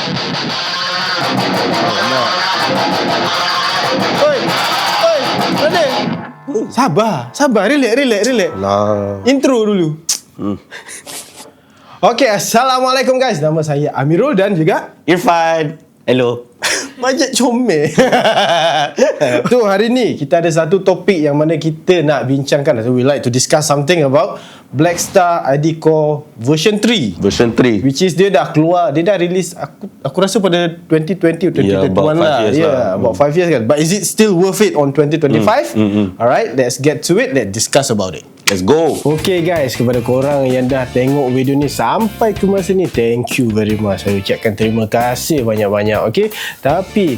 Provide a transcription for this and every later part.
Oi, mana? Sabar, relax. Lah. Intro dulu. Okay, Assalamualaikum guys. Nama saya Amirul dan juga Irfan. Hello. Macam comel. Tu, hari ni kita ada satu topik yang mana kita nak bincangkan. So we like to discuss something about Blackstar ID Core version 3. Version 3. Which is dia dah keluar, dia dah release aku rasa pada 2020 atau 2021 lah. About 5 years kan. But is it still worth it on 2025? Alright, let's get to it. Let's discuss about it. Let's go. Okay guys, kepada korang yang dah tengok video ni sampai ke masa ni, thank you very much. Saya ucapkan terima kasih banyak-banyak. Okay, tapi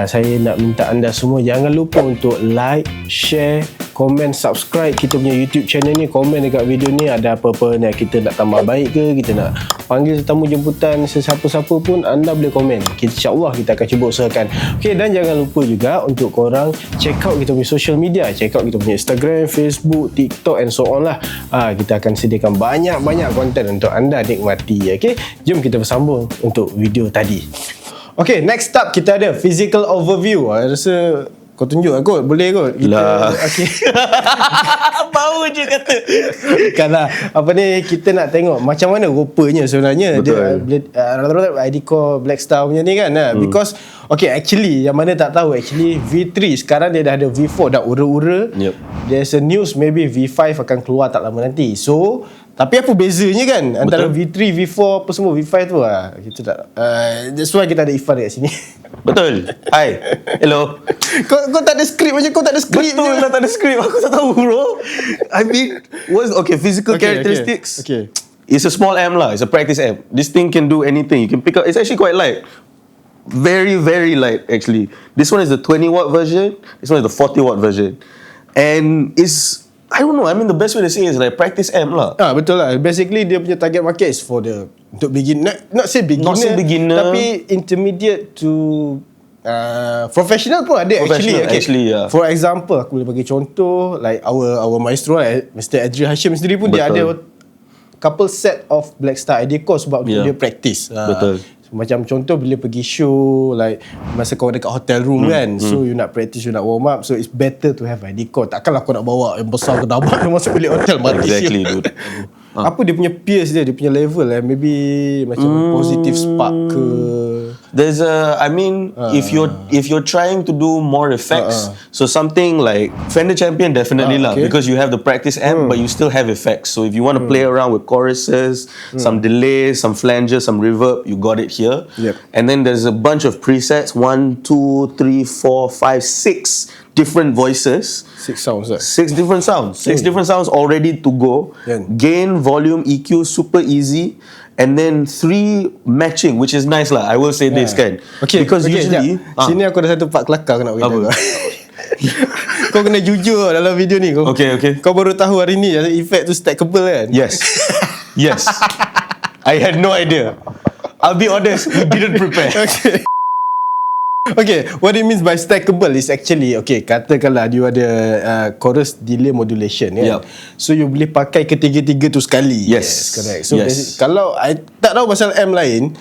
saya nak minta anda semua jangan lupa untuk like, share, komen, subscribe kita punya YouTube channel ni. Komen dekat video ni, ada apa-apa yang kita nak tambah baik ke, kita nak panggil tetamu jemputan, sesiapa-siapa pun, anda boleh komen. InsyaAllah kita akan cuba usahakan. Okay, dan jangan lupa juga untuk korang check out kita punya social media. Check out kita punya Instagram, Facebook, TikTok and so on lah. Kita akan sediakan banyak-banyak konten untuk anda nikmati. Okay, jom kita bersambung untuk video tadi. Okay, next up kita ada physical overview. Saya rasa kau tunjuk kot, boleh kot kita. Okay. Bau je kata. Kalau apa ni, kita nak tengok macam mana rupanya sebenarnya. Betul. Dia ID Core Blackstar punya ni kan. Because okay, actually yang mana tak tahu, actually V3 sekarang dia dah ada V4 dah ura-ura. There's a news maybe V5 akan keluar tak lama nanti. So tapi apa bezanya kan antara V3, V4 apa semua, V5 tu kita tak. That's why kita ada Irfan dekat sini. Betul. Hi. Hello. Kau tak ada skrip macam kau tak ada skrip. Betul lah, tak ada skrip. Aku tak tahu bro. I mean, physical characteristics. Okay. It's a small amp lah. It's a practice amp. This thing can do anything. You can pick up. It's actually quite light. Very, very light actually. This one is the 20 watt version. This one is the 40 watt version. And it's, I don't know, I mean the best way to say it is like practice amp lah. Betul lah. Basically dia punya target market is for the untuk beginner, not say beginner, tapi intermediate to professional pun ada actually. Yeah. For example, aku boleh bagi contoh like our maestro Mr. Idris Hashim sendiri pun dia ada couple set of Blackstar ID Core sebab dia practice. Betul. Macam contoh bila pergi show, like masa kau dekat hotel room kan, so you nak practice, you nak warm up, so it's better to have ID Core. Takkanlah kau nak bawa yang besar ke dabak masuk bilik hotel mati. Exactly dude. Apa dia punya peers dia punya level maybe macam positive spark ke. There's if you're trying to do more effects, so something like Fender Champion definitely lah, because you have the practice amp but you still have effects. So if you want to play around with choruses, some delays, some flanges, some reverb, you got it here. And then there's a bunch of presets, 1, 2, 3, 4, 5, 6 different voices. 6 sounds. 6 different sounds. 6 different sounds all ready to go. Gain, volume, EQ, super easy. And then 3 matching, which is nice lah. I will say this kan. Okay, because usually sini aku ada satu part kelakar nak beritahu kau. Kau kena jujur dalam video ni. Okay. Kau baru tahu hari ni efek tu stackable kan? Yes. I had no idea. I'll be honest, we didn't prepare. Okay, what it means by stackable is actually, katakanlah dia ada chorus delay modulation kan. So you boleh pakai ketiga-tiga tu sekali. Yes, correct. So kalau I tak tahu pasal amp lain,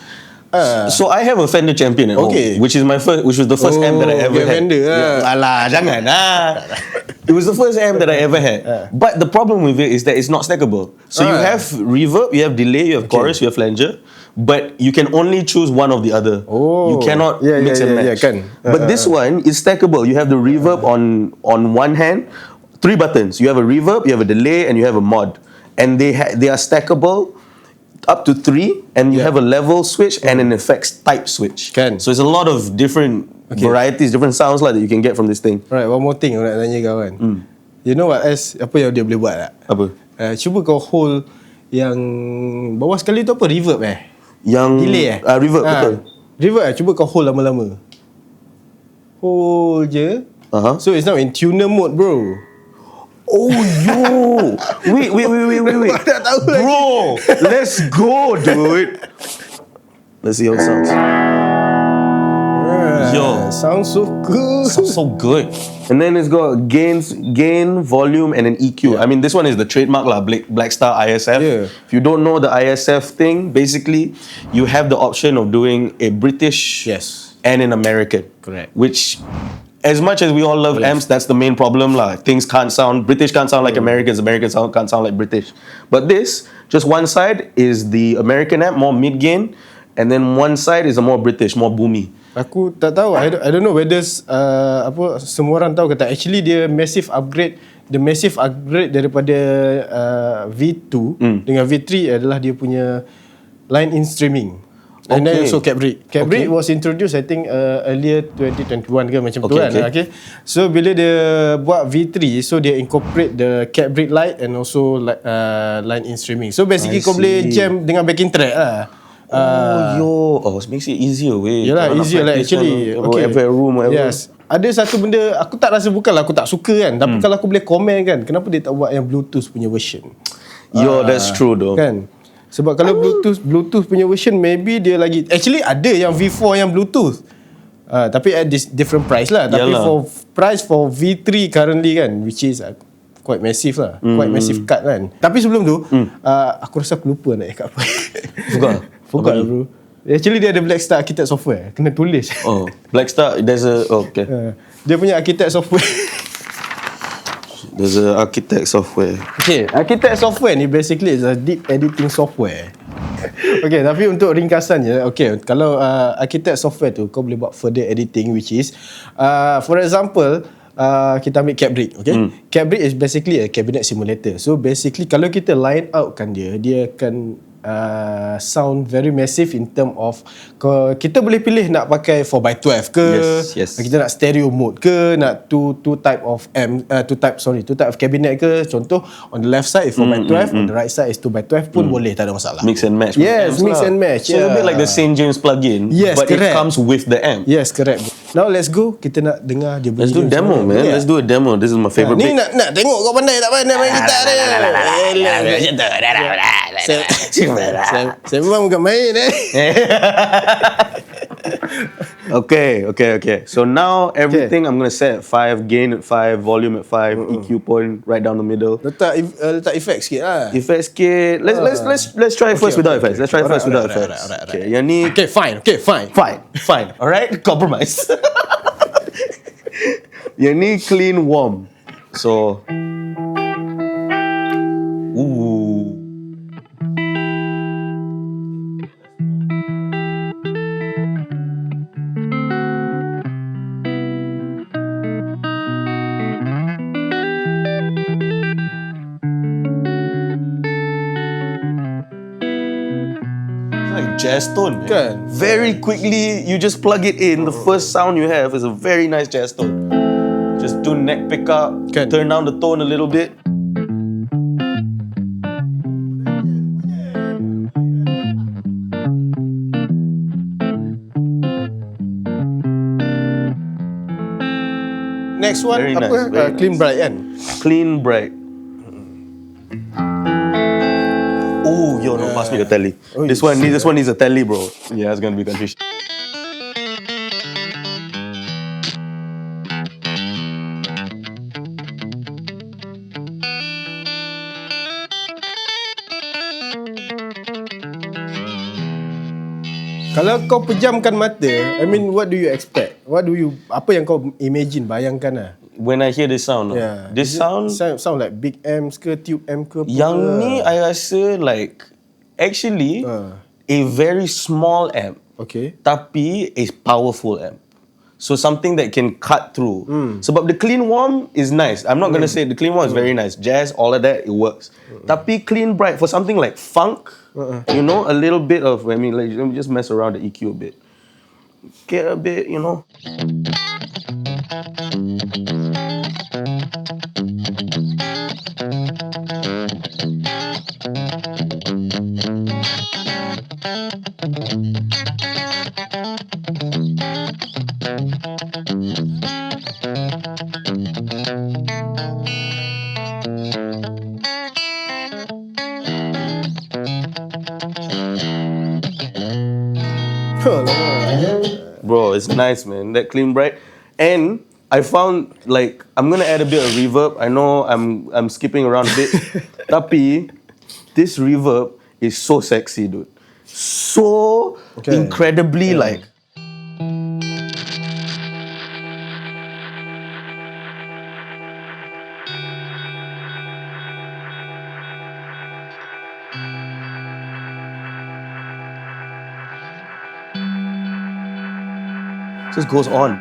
so I have a Fender Champion at home, which was the first amp that I ever had. Fender Alah, jangan It was the first amp that I ever had. But the problem with it is that it's not stackable. So you have reverb, you have delay, you have chorus, you have flanger, but you can only choose one of the other. You cannot mix and match. But this one is stackable. You have the reverb on one hand, 3 buttons. You have a reverb, you have a delay, and you have a mod. And they are stackable up to 3, and you have a level switch and an effects type switch. So it's a lot of different varieties, different sounds like that you can get from this thing. Right, one more thing aku nak tanya kau kan. You know what else, apa yang dia boleh buat tak? Apa? Cuba kau hold yang bawah sekali tu apa? Reverb Yang delay reverb, betul. Reverb cuba kau hold lama-lama. Hold je. So it's now in tuner mode bro. Oh yo. Wait. Tak tahu bro, let's go dude. Let's see how it sounds. Yo. Sounds so good. Sounds so good. And then it's got gain, volume, and an EQ. I mean, this one is the trademark lah, Blackstar ISF. Yeah. If you don't know the ISF thing, basically, you have the option of doing a British and an American. Correct. Which, as much as we all love amps, that's the main problem lah. British can't sound like Americans can't sound like British. But this, just one side is the American amp, more mid-gain, and then one side is a more British, more boomy. Aku tak tahu. I don't know whether semua orang tahu ke tak. Actually dia massive upgrade daripada V2 dengan V3 adalah dia punya line in streaming. And then also cap break. Cap break was introduced I think earlier 2021 ke macam tu kan. Okay. So bila dia buat V3, so dia incorporate the cap break light and also line in streaming. So basically kau boleh jam dengan backing track lah. It makes it easier way. Yalah, easier lah actually. Every room, whatever. Yes. Ada satu benda aku tak rasa, bukanlah aku tak suka kan, tapi kalau aku boleh komen kan, kenapa dia tak buat yang Bluetooth punya version? That's true though. Kan? Sebab kalau Bluetooth punya version, maybe dia lagi, actually ada yang V4 yang Bluetooth. Tapi at this different price lah. Tapi for V3 currently kan, which is quite massive lah. Quite massive cut kan. Tapi sebelum tu, aku rasa aku lupa nak cakap apa. Forgot bro. Actually dia ada Blackstar Architect software. Kena tulis. Blackstar, there's a... Dia punya Architect software. There's a Architect software. Okay, Architect software ni basically is a deep editing software. Okay, tapi untuk ringkasannya, okay, kalau Architect software tu kau boleh buat further editing, which is for example, kita ambil cap break, okay? Cap break is basically a cabinet simulator. So basically kalau kita line out kan dia akan sound very massive in term of kita boleh pilih nak pakai 4x12 ke, kita nak stereo mode ke, nak two type of cabinet ke. Contoh on the left side is 4x12, on the right side is 2x12 pun boleh, tak ada masalah. Mix and match. Yes, mix and match. So a bit like the St. James plugin, but correct. it comes with the amp. Yes, correct. Now let's go, kita nak dengar dia bunyi. Let's do a demo, man. Let's do a demo. This is my favorite ni bit. nak tengok kau pandai tak pandai main gitar dia. Saya memang bukan main Okay. So now everything I'm gonna set at 5, gain at 5, volume at 5, EQ point right down the middle. Letak effect sikit lah. Effect sikit. Let's try it first without effects. Let's try it first without effects. Okay, yang ni. Okay, fine. Fine. Alright, compromise. Yang ni clean warm. So jazz tone, man. Kan? Very quickly, you just plug it in. The first sound you have is a very nice jazz tone. Just do neck pickup, turn down the tone a little bit. Next one, Very apa? nice, Clean bright kan? Clean bright. Oh, yo, no, pass me the telly. This one needs a telly, bro. Yeah, it's gonna be country. Kalau kau pejamkan mata, I mean, what do you expect? Apa yang kau imagine, bayangkan lah. When I hear this sound, this sound like big amps ke, tube amp ke. Yang ni I rasa like actually a very small amp. Okay. Tapi a powerful amp. So something that can cut through. Sebab the clean warm is nice. I'm not gonna say the clean warm is very nice. Jazz, all of that, it works. Tapi clean bright for something like funk, you know, a little bit of, I mean, like, let me just mess around the EQ a bit. Get a bit, you know. Bro, it's nice, man. That clean bright. And I found like I'm gonna add a bit of reverb. I know I'm skipping around a bit. Tapi this reverb is so sexy, dude. So incredibly like. Just goes on.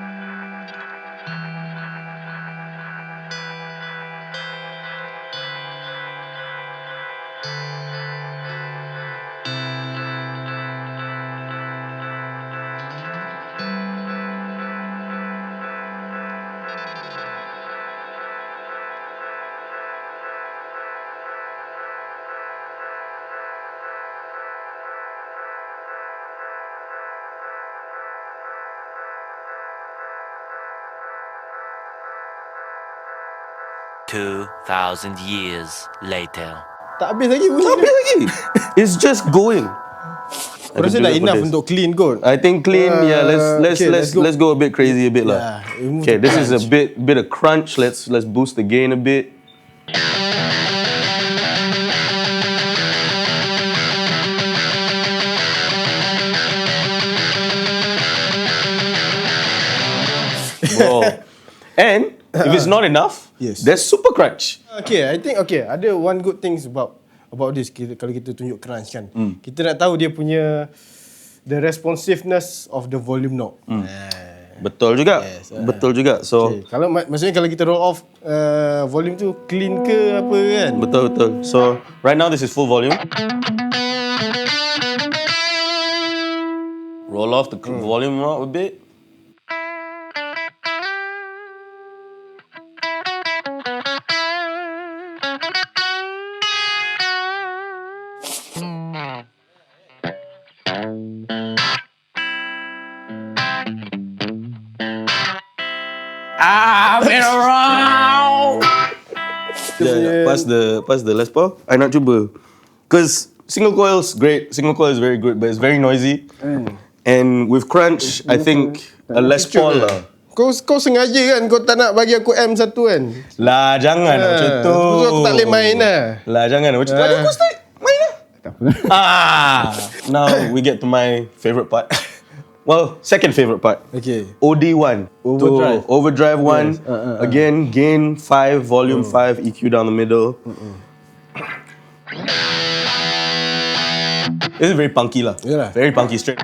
"2,000 years later." Tak habis lagi bunyi. Tapi lagi. It's just going. Aku rasa dah enough untuk clean kot. I think clean. Let's go a bit crazy a bit lah. Okay, this is a bit of crunch. Let's boost the gain a bit. Bro. And if it's not enough, there's super crunch. Okay, I think ada one good things about this kalau kita tunjuk crunch kan. Kita nak tahu dia punya the responsiveness of the volume knob. Betul juga. Betul juga. So kalau maksudnya kalau kita roll off volume tu clean ke apa kan? Betul. So right now this is full volume. Roll off the volume knob a bit. I've been around. Pass the Les Paul. I nak cuba. Because single coil's great. Single coil is very good, but it's very noisy. And with crunch, I think a Les Paul lah. Kau sengaja kan kau tak nak bagi aku M1 kan? Lah jangan macam tu. Aku tak boleh main lah. Lah jangan macam tu. Ada aku start main lah. Now we get to my favourite part. Well, second favourite part. Okay. OD1. Overdrive. Overdrive 1. Again, gain 5, volume 5, EQ down the middle. This is very punky lah. Yeah. Very punky straight.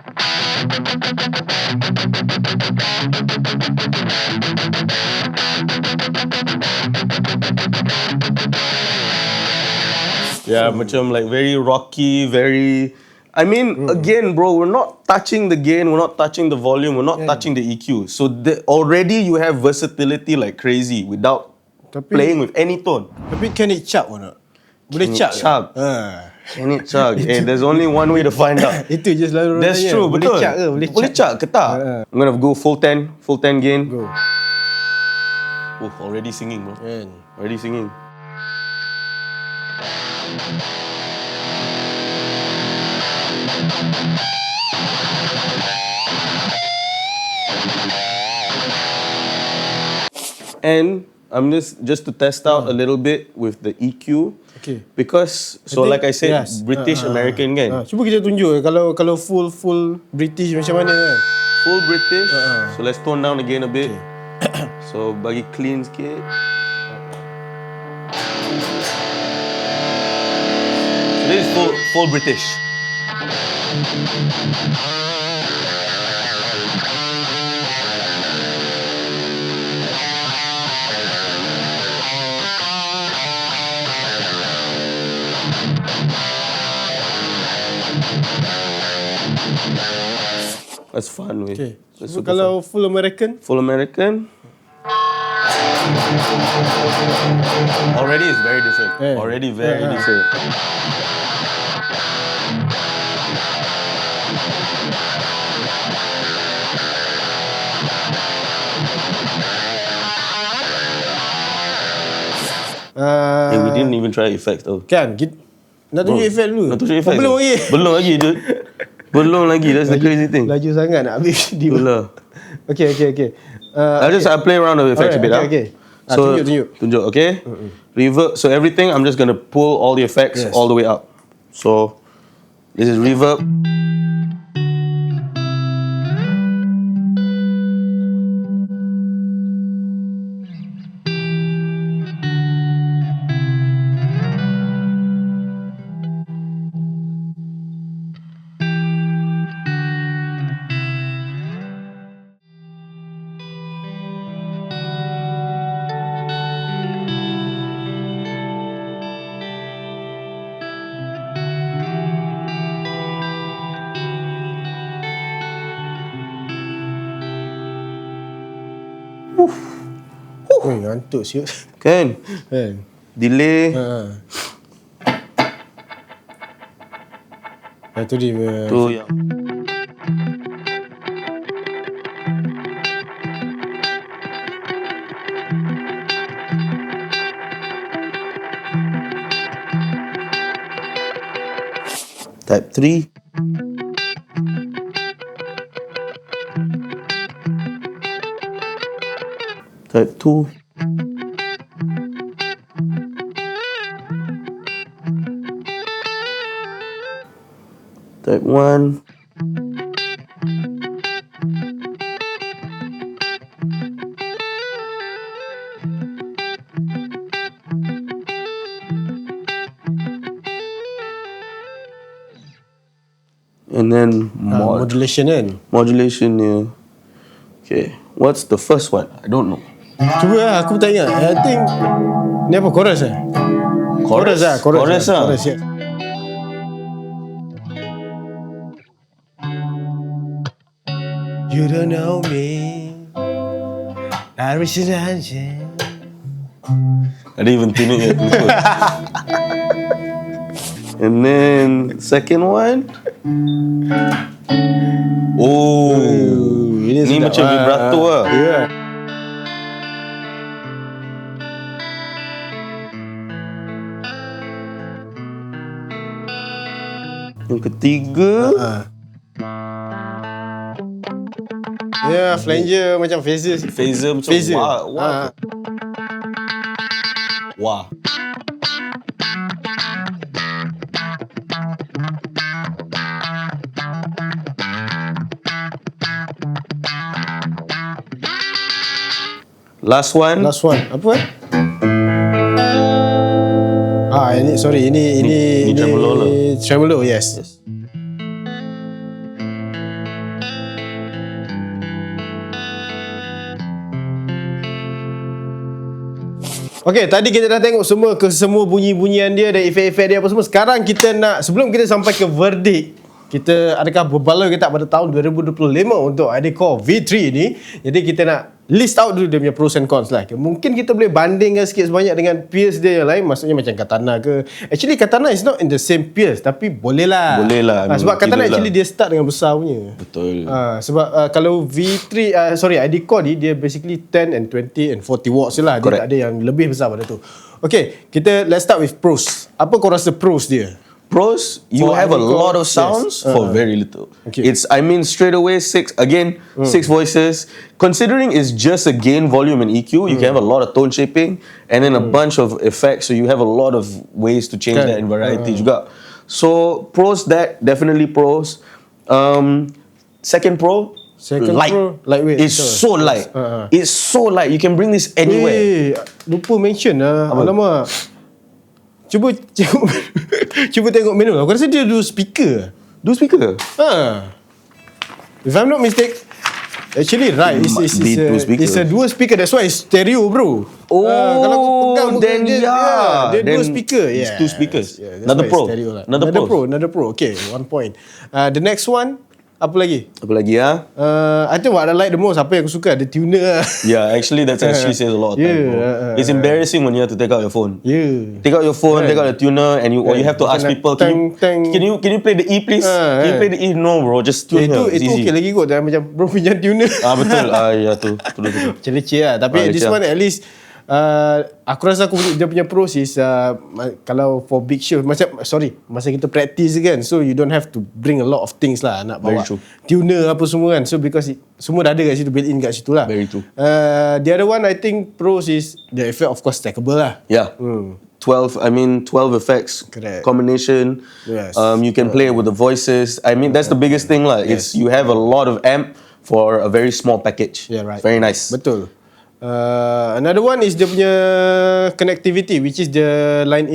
Yeah, macam like very rocky, very... I mean, again, bro, we're not touching the gain, we're not touching the volume, we're not touching the EQ. So already you have versatility like crazy without playing with any tone. Tapi can it chug or not? Boleh chug? Can it chug? There's only one way to find out. Itu je selalu That's tanya. true, Boleh betul. chug ke? Boleh chug ke tak? I'm gonna go full 10 gain. Go. Already singing, bro. Already singing. And I'm just to test out a little bit with the EQ. Okay. Because like I said, British American kan. Cuba kita tunjuk kalau full British macam mana kan. Full British. So let's tone down again a bit. So bagi clean sikit. So this is full British. That's fun. Okay. So kalau fun. Full American? Full American. Already it's very different. Already very different. We didn't even try effects though. Kan? Nak tunjuk efek dulu? Nak tunjuk effects? Belum lagi. Belum lagi, dude. Belum lagi. That's the crazy thing. Laju sangat nak habis video. Itulah. Okay. I play around with effects a bit. Okay. So, tunjuk. Okay. Reverb. So everything, I'm just gonna pull all the effects all the way up. So this is reverb. Ngantuk siut. Kan? Delay. Itu dia. Tu yang Type 3. Type 2. Type 1. And then modulation kan. Modulation, yeah. Okay, what's the first one? I don't know. Cuba lah, aku tak ingat. I think ni apa, chorus eh? Chorus lah. Chorus, ya. You don't know me. I wish you had you. I didn't even tune it yet. And then second one. Oh, ni macam vibrato lah. Yeah. Yang ketiga. Ya, flanger macam phaser macam wah. Wah. Last one. Apa eh? Ini tremolo lah. Tremolo, yes. Okay, tadi kita dah tengok semua bunyi-bunyian dia dan efek-efek dia apa semua. Sekarang kita nak, sebelum kita sampai ke verdict, kita adakah berbaloi ke tak pada tahun 2025 untuk ID Core V3 ni. Jadi kita nak list out dulu dia punya pros and cons lah. Mungkin kita boleh bandingkan sikit sebanyak dengan peers dia yang lain. Maksudnya macam Katana ke. Actually Katana is not in the same peers, tapi boleh lah. Sebab Katana actually dia start dengan besar punya. Betul. Sebab kalau V3 ID Core ni dia basically 10 and 20 and 40 watts je lah. Dia tak ada yang lebih besar pada tu. Okay, let's start with pros. Apa kau rasa pros dia? Pros, you have a lot of sounds for very little. Okay. Straight away, six voices. Considering it's just a gain, volume, and EQ, you can have a lot of tone shaping and then a bunch of effects. So you have a lot of ways to change that in variety juga. So pros, definitely pros. Second pro, light. Lightweight. It's so light. It's so light. You can bring this anywhere. Lupa mention lah. Alamak. Cuba tengok menu. Aku rasa dia dua speaker. If I'm not mistaken, actually right, it's a dual speaker. That's why it's stereo, bro. Kalau aku pegang then dia dua speaker. It's two speakers. Yeah, Another pro. Okay, 1 point. The next one, apa lagi ya? I think what I like the most, apa yang aku suka, the tuner. Yeah, actually that actually says a lot of time, bro. It's embarrassing when you have to take out your phone. Take out your phone, take out the tuner, and you have to ask people, can you play the E please? Can you play the E? No bro, just tune here. Itu okay lagi kot, macam bro punya tuner. Betul. Ya tu. Macam leceh lah. Tapi this one at least Aku rasa dia punya pros is kalau for big show masa kita practice kan, so you don't have to bring a lot of things lah, nak bawa tuner apa semua kan, so because semua dah ada kat situ, built in kat situ lah. Very true. The other one I think pros is the effect, of course stackable lah. Yeah. 12 effects. Correct. Combination. Yes. You can play with the voices. I mean, that's the biggest thing lah. It's you have a lot of amp for a very small package. Yeah, right. Very nice. Betul. Another one is dia punya connectivity, which is the line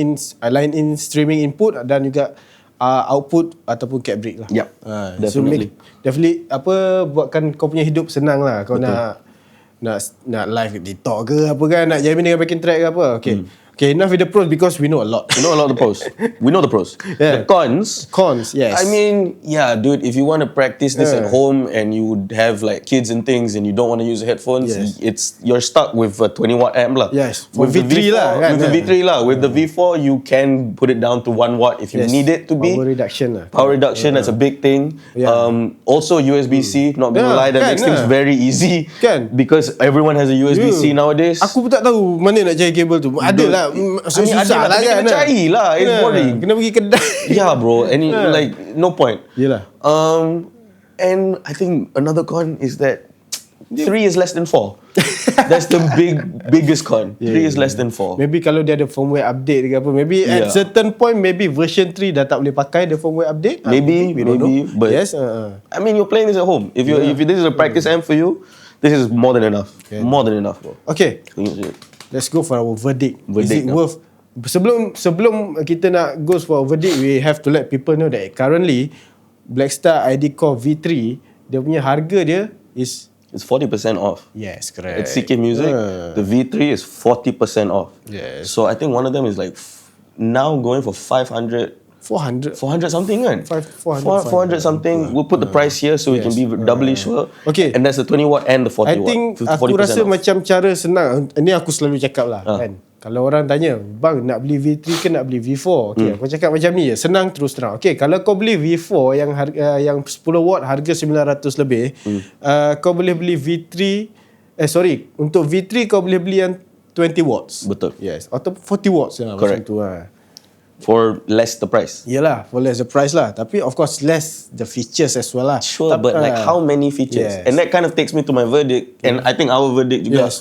in streaming input dan juga output ataupun cab break lah. Yep. So definitely buatkan kau punya hidup senang lah. Kau nak live TikTok ke apa kan, nak jamming dengan backing track ke apa. Okay, enough with the pros because we know a lot. We know a lot of the pros. We know the pros. Yeah. The cons. Yes. I mean, yeah, dude, if you want to practice this at home and you would have like kids and things and you don't want to use headphones, you're stuck with a 20 watt amp lah. Yes. With V3 the V4, lah. Kan? With the V3 lah. With the V4, you can put it down to 1 watt if you need it to be. Power reduction lah. Power reduction, that's a big thing. Yeah. Also USB-C, not gonna lie, that makes things very easy. Kan? Because everyone has a USB-C nowadays. Aku pun tak tahu mana nak cari kabel tu. Ada lah. Susah lah kan. Kena cari lah. It's boring. Kena pergi kedai. Yeah, bro. And like, no point. Yelah. And I think another con is that 3 is less than 4. That's the biggest con. 3 is less than 4. Maybe kalau dia ada firmware update ke apa, maybe at certain point, maybe version 3 dah tak boleh pakai the firmware update. Maybe, but yes. I mean, you're playing this at home. If this is a practice amp for you, this is more than enough. More than enough, bro. Okay. Let's go for our verdict. Is it worth? Sebelum kita nak go for our verdict, we have to let people know that currently Blackstar ID Core V3, dia punya harga dia is it's 40% off. Yes, correct. At CK Music, the V3 is 40% off. Yes. So I think one of them is like now going for 400 something kan? 400 something. We'll put the price here so we can be doubly sure. Okay. And that's the 20 watt and the 40 watt. I think aku rasa macam cara senang. Ini aku selalu cakap lah kan. Kalau orang tanya, bang nak beli V3 ke nak beli V4? Okay, aku cakap macam ni je, senang terus terang. Okay, kalau kau beli V4 yang 10 watt harga 900 lebih, kau boleh beli V3, untuk V3 kau boleh beli yang 20 watts. Betul. Yes, atau 40 watts lah. Correct. Macam tu lah. For less the price. Yelah, for less the price lah. Tapi of course less the features as well lah. Sure, but like how many features? Yes. And that kind of takes me to my verdict. And I think our verdict juga.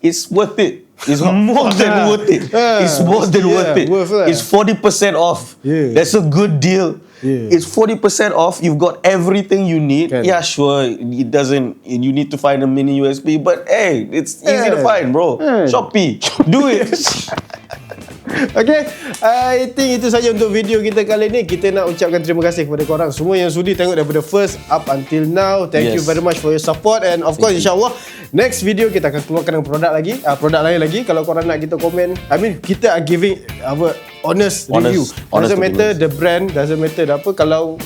It's worth it. It's more than worth it. It's more than worth it. It's 40% off. That's a good deal. It's 40% off. You've got everything you need. Yeah, sure. It doesn't. You need to find a mini USB, but hey, it's easy to find, bro. Shopee, do it. Okay, I think itu saja untuk video kita kali ni. Kita nak ucapkan terima kasih kepada korang semua yang sudi tengok daripada first up until now. Thank you very much for your support. And of course, insyaAllah next video kita akan keluarkan produk lain lagi. Kalau korang nak kita komen, I mean kita are giving our honest review. Doesn't matter the brand, doesn't matter apa. Kalau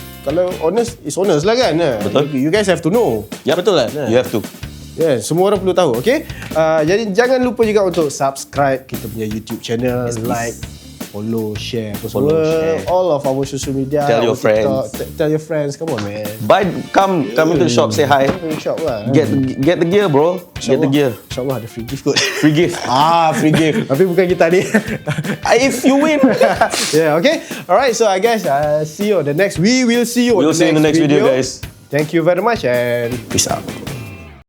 honest is honest lah kan. Betul. You guys have to know. Betul lah. You have to. Yeah, semua orang perlu tahu, okay? Jadi jangan lupa juga untuk subscribe kita punya YouTube channel, like, follow, share apa semua. All of our social media. Tell your friends. Tell your friends, come on man. Come into the shop, say hi. Shop lah. Get the gear, bro. Get the gear. InsyaAllah ada free gift kot. Free gift. Free gift. Tapi bukan kita ni. If you win. Yeah, okay. Alright, so I guess see you on the next. We will see you on the next video, guys. Thank you very much and peace out.